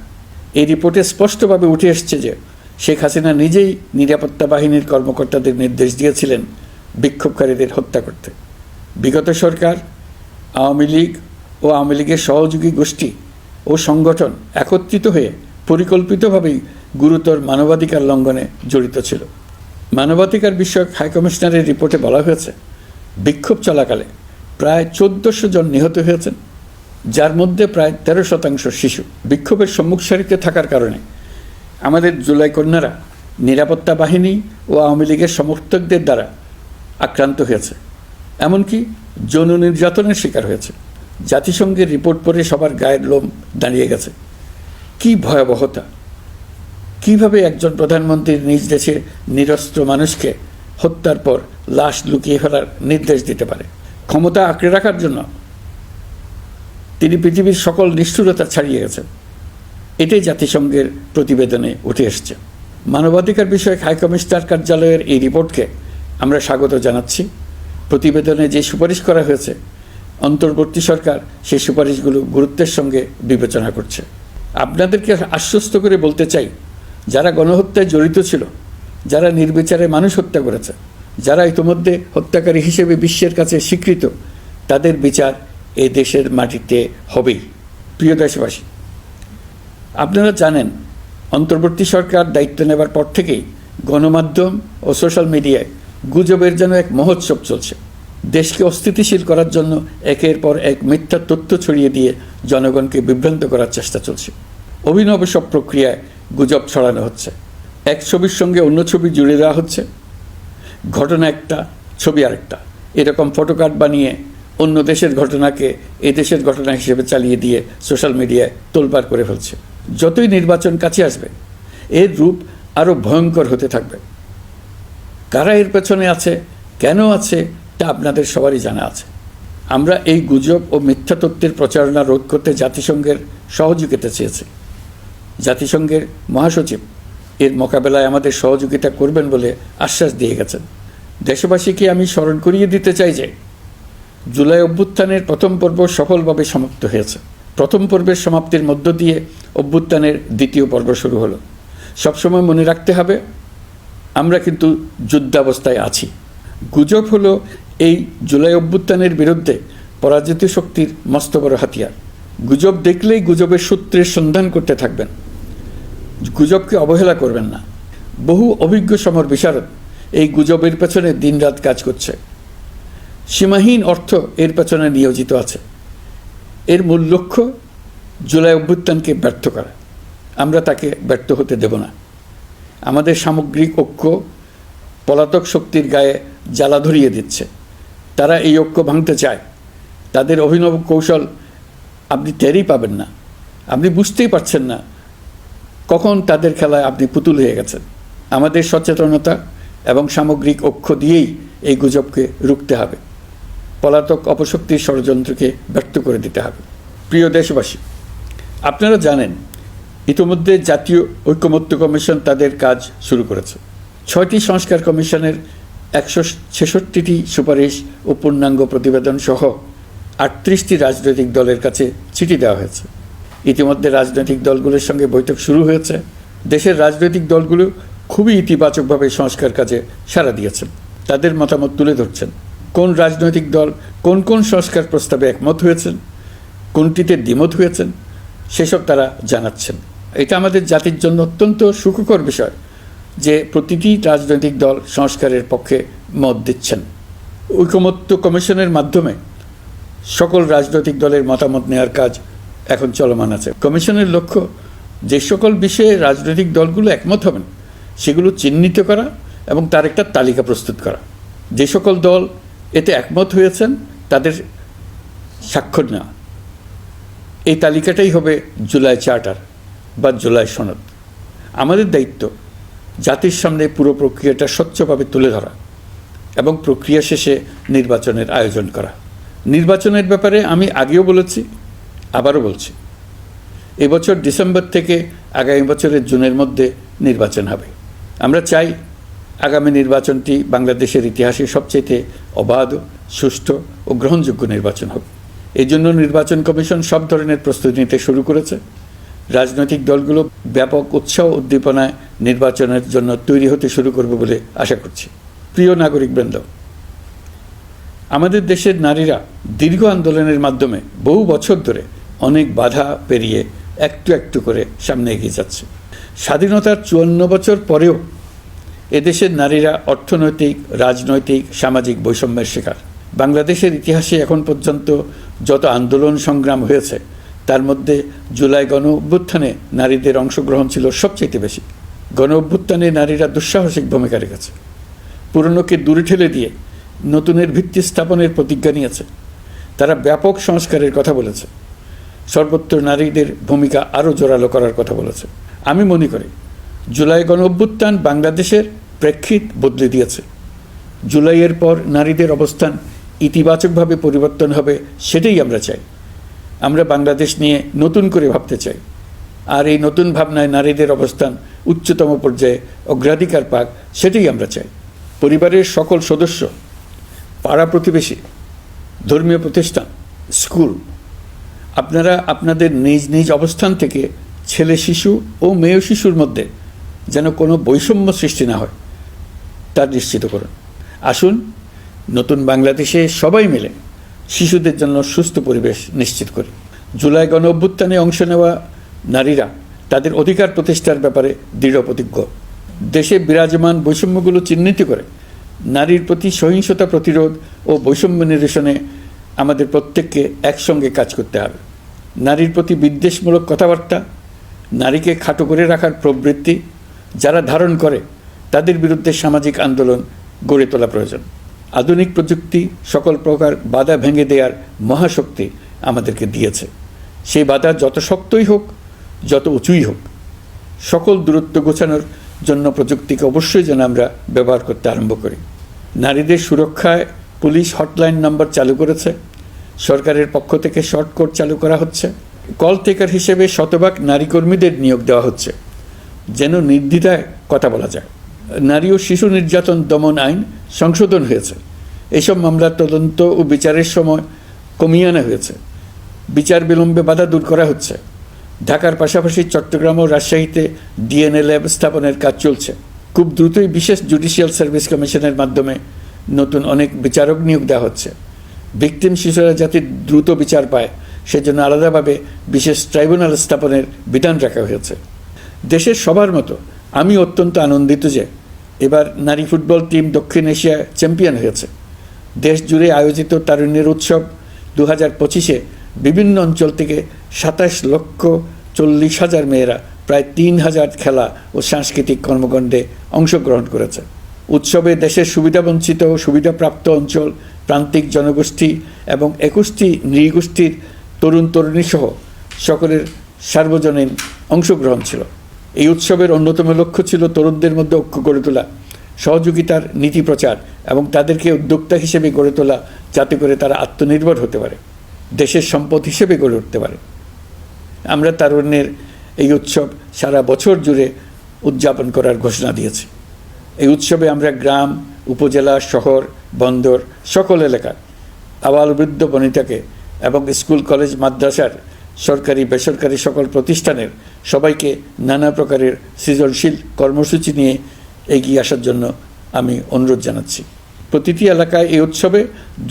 এই রিপোর্টে স্পষ্টভাবে উঠে এসছে যে শেখ হাসিনা নিজেই নিরাপত্তা বাহিনীর কর্মকর্তাদের নির্দেশ দিয়েছিলেন বিক্ষোভকারীদের হত্যা করতে। বিগত সরকার, আওয়ামী লীগ ও আওয়ামী লীগের সহযোগী গোষ্ঠী ও সংগঠন একত্রিত হয়ে পরিকল্পিতভাবেই গুরুতর মানবাধিকার লঙ্ঘনে জড়িত ছিল। মানবাধিকার বিষয়ক হাইকমিশনারের রিপোর্টে বলা হয়েছে, বিক্ষোভ চলাকালে প্রায় ১৪০০ জন নিহত হয়েছেন, যার মধ্যে প্রায় ১৩% শিশু। বিক্ষোভের সম্মুখ সারিতে থাকার কারণে আমাদের জুলাই কন্যারা নিরাপত্তা বাহিনী ও আওয়ামী লীগের সমর্থকদের দ্বারা আক্রান্ত হয়েছে, এমনকি যৌন নির্যাতনের শিকার হয়েছে। জাতিসংঘের রিপোর্ট পড়ে সবার গায়ের লোম দাঁড়িয়ে গেছে। কি ভয়াবহতা! কিভাবে একজন প্রধানমন্ত্রীর নিজ দেশে নিরস্ত্র মানুষকে হত্যার পর লাশ লুকিয়ে ফেলার নির্দেশ দিতে পারে? ক্ষমতা আঁকড়ে রাখার জন্য তিনি পৃথিবীর সকল নিষ্ঠুরতা ছাড়িয়ে গেছেন। এটাই জাতিসংঘের প্রতিবেদনে উঠে এসছে। মানবাধিকার বিষয়ক হাইকমিশনার কার্যালয়ের এই রিপোর্টকে আমরা স্বাগত জানাচ্ছি। প্রতিবেদনে যে সুপারিশ করা হয়েছে, অন্তর্বর্তী সরকার সেই সুপারিশগুলো গুরুত্বের সঙ্গে বিবেচনা করছে। আপনাদেরকে আশ্বস্ত করে বলতে চাই, যারা গণহত্যায় জড়িত ছিল, যারা নির্বিচারে মানুষ হত্যা করেছে, যারা ইতিমধ্যে হত্যাকারী হিসেবে বিশ্বের কাছে স্বীকৃত, তাদের বিচার এই দেশের মাটিতে হবেই। প্রিয় দেশবাসী, আপনারা জানেন, অন্তর্বর্তী সরকার দায়িত্ব নেবার পর থেকেই গণমাধ্যম ও সোশ্যাল মিডিয়ায় গুজবের যেন এক মহোৎসব চলছে। দেশকে অস্থিতিশীল করার জন্য একের পর এক মিথ্যা তথ্য ছড়িয়ে দিয়ে জনগণকে বিভ্রান্ত করার চেষ্টা চলছে। অভিনব সব প্রক্রিয়ায় গুজব ছড়ানো হচ্ছে। এক ছবির সঙ্গে অন্য ছবি জুড়ে দেওয়া হচ্ছে, ঘটনা একটা, ছবি আরেকটা। এরকম ফটোকার্ড বানিয়ে অন্য দেশের ঘটনাকে এ দেশের ঘটনা হিসেবে চালিয়ে দিয়ে সোশ্যাল মিডিয়ায় তোলপাড় করে ফেলছে। যতই নির্বাচন কাছে আসবে, এর রূপ আরও ভয়ঙ্কর হতে থাকবে। কারা এর পেছনে আছে, কেন আছে, তা আপনাদের সবারই জানা আছে। আমরা এই গুজব ও মিথ্যা তথ্যের প্রচারণা রোধ করতে জাতিসংঘের সহযোগিতা চেয়েছি। জাতিসংঘের মহাসচিব এর মোকাবেলায় আমাদের সহযোগিতা করবেন বলে আশ্বাস দিয়ে গেছেন। দেশবাসীকে আমি স্মরণ করিয়ে দিতে চাই যে জুলাই অভ্যুত্থানের প্রথম পর্ব সফলভাবে সমাপ্ত হয়েছে। প্রথম পর্বের সমাপ্তির মধ্য দিয়ে অভ্যুত্থানের দ্বিতীয় পর্ব শুরু হলো। সবসময় মনে রাখতে হবে, আমরা কিন্তু যুদ্ধাবস্থায় আছি। গুজব হলো এই জুলাই অভ্যুত্থানের বিরুদ্ধে পরাজিত শক্তির মস্ত বড় হাতিয়ার। গুজব দেখলেই গুজবের সূত্রের সন্ধান করতে থাকবেন, গুজবকে অবহেলা করবেন না। বহু অভিজ্ঞ সমর বিশারদ এই গুজবের পেছনে দিনরাত কাজ করছে। সীমাহীন অর্থ এর পেছনে নিয়োজিত আছে। এর মূল লক্ষ্য জুলাই অভ্যুত্থানকে ব্যর্থ করা। আমরা তাকে ব্যর্থ হতে দেব না। আমাদের সামগ্রিক ঐক্য পলাতক শক্তির গায়ে জ্বালা ধরিয়ে দিচ্ছে। তারা এই ঐক্য ভাঙতে চায়। তাদের অভিনব কৌশল আপনি টেরই পাবেন না। আপনি বুঝতেই পারছেন না কখন তাদের খেলায় আপনি পুতুল হয়ে গেছেন। আমাদের সচেতনতা এবং সামগ্রিক ঐক্য দিয়েই এই গুজবকে রুখতে হবে। পলাতক অপশক্তির ষড়যন্ত্রকে ব্যর্থ করে দিতে হবে। প্রিয় দেশবাসী, আপনারা জানেন, ইতিমধ্যে জাতীয় ঐকমত্য কমিশন তাদের কাজ শুরু করেছে। 6টি সংস্কার কমিশনের 166টি সুপারিশ ও পূর্ণাঙ্গ প্রতিবেদন সহ 38টি রাজনৈতিক দলের কাছে চিঠি দেওয়া হয়েছে। ইতিমধ্যে রাজনৈতিক দলগুলোর সঙ্গে বৈঠক শুরু হয়েছে। দেশের রাজনৈতিক দলগুলো খুবই ইতিবাচকভাবে সংস্কার কাজে সাড়া দিয়েছেন। তাদের মতামত তুলে ধরছেন। কোন রাজনৈতিক দল কোন কোন সংস্কার প্রস্তাবে একমত হয়েছেন, কোনটিতে দ্বিমত হয়েছেন, সেসব তারা জানাচ্ছেন। এটা আমাদের জাতির জন্য অত্যন্ত সুখকর বিষয় যে প্রতিটি রাজনৈতিক দল সংস্কারের পক্ষে মত দিচ্ছেন। ঐকমত্য কমিশনের মাধ্যমে সকল রাজনৈতিক দলের মতামত নেওয়ার কাজ এখন চলমান আছে। কমিশনের লক্ষ্য যে সকল বিষয়ে রাজনৈতিক দলগুলো একমত হবেন সেগুলো চিহ্নিত করা এবং তার একটা তালিকা প্রস্তুত করা। যে সকল দল এতে একমত হয়েছেন তাদের স্বাক্ষর নেওয়া। এই তালিকাটাই হবে জুলাই চার্টার বা জুলাই সনদ। আমাদের দায়িত্ব জাতির সামনে পুরো প্রক্রিয়াটা স্বচ্ছভাবে তুলে ধরা এবং প্রক্রিয়া শেষে নির্বাচনের আয়োজন করা। নির্বাচনের ব্যাপারে আমি আগেও বলেছি, আবারও বলছি, এবছর ডিসেম্বর থেকে আগামী বছরের জুনের মধ্যে নির্বাচন হবে। আমরা চাই আগামী নির্বাচনটি বাংলাদেশের ইতিহাসে সবচেয়ে অবাধ, সুষ্ঠু ও গ্রহণযোগ্য নির্বাচন হবে। এই জন্য নির্বাচন কমিশন সব ধরনের প্রস্তুতি নিতে শুরু করেছে। রাজনৈতিক দলগুলো ব্যাপক উৎসাহ উদ্দীপনায় নির্বাচনের জন্য তৈরি হতে শুরু করবে বলে আশা করছি। প্রিয় নাগরিকবৃন্দ, আমাদের দেশের নারীরা দীর্ঘ আন্দোলনের মাধ্যমে বহু বছর ধরে অনেক বাধা পেরিয়ে একটু একটু করে সামনে এগিয়ে যাচ্ছে। স্বাধীনতার 54 বছর পরেও এদেশের নারীরা অর্থনৈতিক, রাজনৈতিক, সামাজিক বৈষম্যের শিকার। বাংলাদেশের ইতিহাসে এখন পর্যন্ত যত আন্দোলন সংগ্রাম হয়েছে তার মধ্যে জুলাই গণ অভ্যুত্থানে নারীদের অংশগ্রহণ ছিল সবচেয়ে বেশি। গণ অভ্যুত্থানে নারীরা দুঃসাহসিক ভূমিকা রেখেছে, পুরনোকে দূরে ঠেলে দিয়ে নতুনের ভিত্তি স্থাপনের প্রতিজ্ঞা নিয়েছে। তারা ব্যাপক সংস্কারের কথা বলেছে, সর্বত্র নারীদের ভূমিকা আরও জোরালো করার কথা বলেছে। আমি মনে করি জুলাই গণ অভ্যুত্থান বাংলাদেশের প্রেক্ষিত বদলে দিয়েছে। জুলাইয়ের পর নারীদের অবস্থান ইতিবাচকভাবে পরিবর্তন হবে, সেটাই আমরা চাই। আমরা বাংলাদেশ নিয়ে নতুন করে ভাবতে চাই, আর এই নতুন ভাবনায় নারীদের অবস্থান উচ্চতম পর্যায়ে অগ্রাধিকার পাক, সেটাই আমরা চাই। পরিবারের সকল সদস্য, পাড়া প্রতিবেশী, ধর্মীয় প্রতিষ্ঠান, স্কুল, আপনারা আপনাদের নিজ নিজ অবস্থান থেকে ছেলে শিশু ও মেয়ে শিশুর মধ্যে যেন কোনো বৈষম্য সৃষ্টি না হয় তা নিশ্চিত করুন। আসুন নতুন বাংলাদেশে সবাই মিলে শিশুদের জন্য সুস্থ পরিবেশ নিশ্চিত করি। জুলাই গণ অভ্যুত্থানে অংশ নেওয়া নারীরা তাদের অধিকার প্রতিষ্ঠার ব্যাপারে দৃঢ় প্রতিজ্ঞ। দেশে বিরাজমান বৈষম্যগুলো চিহ্নিত করে নারীর প্রতি সহিংসতা প্রতিরোধ ও বৈষম্য নিরসনে আমাদের প্রত্যেককে একসঙ্গে কাজ করতে হবে। নারীর প্রতি বিদ্বেষমূলক কথাবার্তা, নারীকে খাটো করে রাখার প্রবৃত্তি যারা ধারণ করে তাদের বিরুদ্ধে সামাজিক আন্দোলন গড়ে তোলা প্রয়োজন। আধুনিক প্রযুক্তি সকল প্রকার বাধা ভেঙে দেওয়ার মহাশক্তি আমাদেরকে দিয়েছে। সেই বাধা যত শক্তই হোক, যত উঁচুই হোক, সকল দূরত্ব গোছানোর জন্য প্রযুক্তিকে অবশ্যই যেন আমরা ব্যবহার করতে আরম্ভ করি। নারীদের সুরক্ষায় পুলিশ হটলাইন নাম্বার চালু করেছে, সরকারের পক্ষ থেকে শর্ট কোড চালু করা হচ্ছে, কল টেকার হিসেবে শতভাগ নারী কর্মীদের নিয়োগ দেওয়া হচ্ছে যেন নির্দ্বিধায় কথা বলা যায়। নারী ও শিশু নির্যাতন দমন আইন সংশোধন হয়েছে, এইসব মামলার তদন্ত ও বিচারের সময় কমিয়ে আনা হয়েছে, বিচার বিলম্বে বাধা দূর করা হচ্ছে। ঢাকার পাশাপাশি চট্টগ্রাম ও রাজশাহীতে ডিএনএ ল্যাব স্থাপনের কাজ চলছে। খুব দ্রুতই বিশেষ জুডিশিয়াল সার্ভিস কমিশনের মাধ্যমে নতুন অনেক বিচারক নিয়োগ দেওয়া হচ্ছে। ভিকটিম শিশুরা যাতে দ্রুত বিচার পায় সেজন্য আলাদাভাবে বিশেষ ট্রাইব্যুনাল স্থাপনের বিধান রাখা হয়েছে। দেশের সবার মতো আমি অত্যন্ত আনন্দিত যে এবার নারী ফুটবল টিম দক্ষিণ এশিয়ায় চ্যাম্পিয়ন হয়েছে। দেশ জুড়ে আয়োজিত তারুণ্যের উৎসব 2025-এ বিভিন্ন অঞ্চল থেকে 27,40,000 মেয়েরা প্রায় 3,000 খেলা ও সাংস্কৃতিক কর্মকাণ্ডে অংশগ্রহণ করেছে। উৎসবে দেশের সুবিধাবঞ্চিত ও সুবিধাপ্রাপ্ত অঞ্চল, প্রান্তিক জনগোষ্ঠী এবং 21টি নৃগোষ্ঠীর তরুণ তরুণী সহ সকলের সার্বজনীন অংশগ্রহণ ছিল। এই উৎসবের অন্যতম লক্ষ্য ছিল তরুণদের মধ্যে ঐক্য গড়ে তোলা, সহযোগিতার নীতি প্রচার এবং তাদেরকে উদ্যোক্তা হিসেবে গড়ে তোলা, যাতে করে তারা আত্মনির্ভর হতে পারে, দেশের সম্পদ হিসেবে গড়ে উঠতে পারে। আমরা তারুণ্যের এই উৎসব সারা বছর জুড়ে উদযাপন করার ঘোষণা দিয়েছি। এই উৎসবে আমরা গ্রাম, উপজেলা, শহর, বন্দর সকল এলাকার আবাল বৃদ্ধ বনিতাকে এবং স্কুল, কলেজ, মাদ্রাসার সরকারি বেসরকারি সকল প্রতিষ্ঠানের সবাইকে নানা প্রকারের সৃজনশীল কর্মসূচি নিয়ে এগিয়ে আসার জন্য আমি অনুরোধ জানাচ্ছি। প্রতিটি এলাকায় এই উৎসবে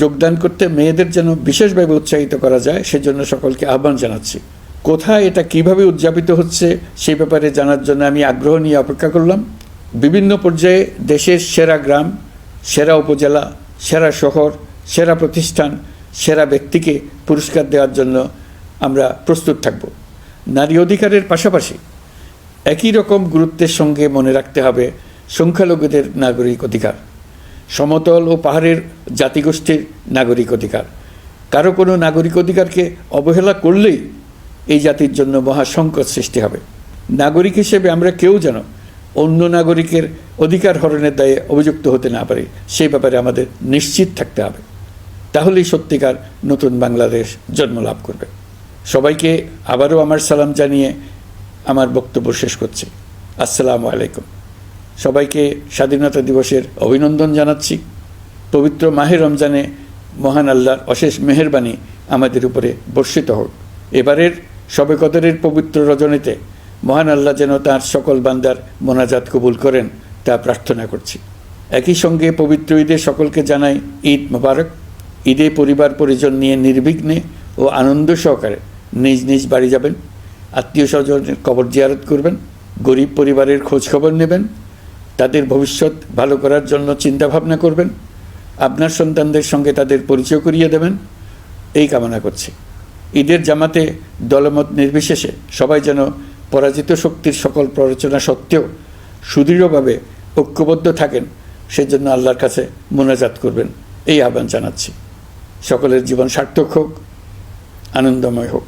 যোগদান করতে মেয়েদের যেন বিশেষভাবে উৎসাহিত করা যায় সেজন্য সকলকে আহ্বান জানাচ্ছি। কোথায় এটা কিভাবে উদযাপিত হচ্ছে সেই ব্যাপারে জানার জন্য আমি আগ্রহ নিয়ে অপেক্ষা করলাম। বিভিন্ন পর্যায়ে দেশের সেরা গ্রাম, সেরা উপজেলা, সেরা শহর, সেরা প্রতিষ্ঠান, সেরা ব্যক্তিকে পুরস্কার দেওয়ার জন্য আমরা প্রস্তুত থাকব। নারী অধিকারের পাশাপাশি একই রকম গুরুত্বের সঙ্গে মনে রাখতে হবে সংখ্যালঘুদের নাগরিক অধিকার, সমতল ও পাহাড়ের জাতিগোষ্ঠীর নাগরিক অধিকার। কারো কোনো নাগরিক অধিকারকে অবহেলা করলেই এই জাতির জন্য মহা সংকট সৃষ্টি হবে। নাগরিক হিসেবে আমরা কেউ যেন অন্য নাগরিকের অধিকার হরণের দায়ে অভিযুক্ত হতে না পারি, সেই ব্যাপারে আমাদের নিশ্চিত থাকতে হবে। তাহলেই সত্যিকার নতুন বাংলাদেশ জন্ম লাভ করবে। সবাইকে আবারও আমার সালাম জানিয়ে আমার বক্তব্য শেষ করছি। আসসালামু আলাইকুম। সবাইকে স্বাধীনতা দিবসের অভিনন্দন জানাচ্ছি। পবিত্র মাহে রমজানে মহান আল্লাহর অশেষ মেহেরবানি আমাদের উপরে বর্ষিত হোক। এবারের শবে কদরের পবিত্র রজনীতে মহান আল্লাহ যেন তাঁর সকল বান্দার মোনাজাত কবুল করেন তা প্রার্থনা করছি। একই সঙ্গে পবিত্র ঈদে সকলকে জানাই ঈদ মোবারক। ঈদে পরিবার পরিজন নিয়ে নির্বিঘ্নে ও আনন্দ সহকারে নিজ নিজ বাড়ি যাবেন, আত্মীয় স্বজনের কবর জিয়ারত করবেন, গরিব পরিবারের খোঁজখবর নেবেন, তাদের ভবিষ্যৎ ভালো করার জন্য চিন্তাভাবনা করবেন, আপনার সন্তানদের সঙ্গে তাদের পরিচয় করিয়ে দেবেন, এই কামনা করছি। ঈদের জামাতে দলমত নির্বিশেষে সবাই যেন পরাজিত শক্তির সকল প্ররোচনা সত্ত্বেও সুদৃঢ়ভাবে ঐক্যবদ্ধ থাকেন, সেজন্য আল্লাহর কাছে মোনাজাত করবেন, এই আহ্বান জানাচ্ছি। সকলের জীবন সার্থক হোক, আনন্দময় হোক।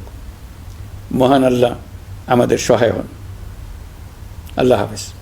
মহান আল্লাহ আমাদের সহায় হন। আল্লাহ হাফেজ।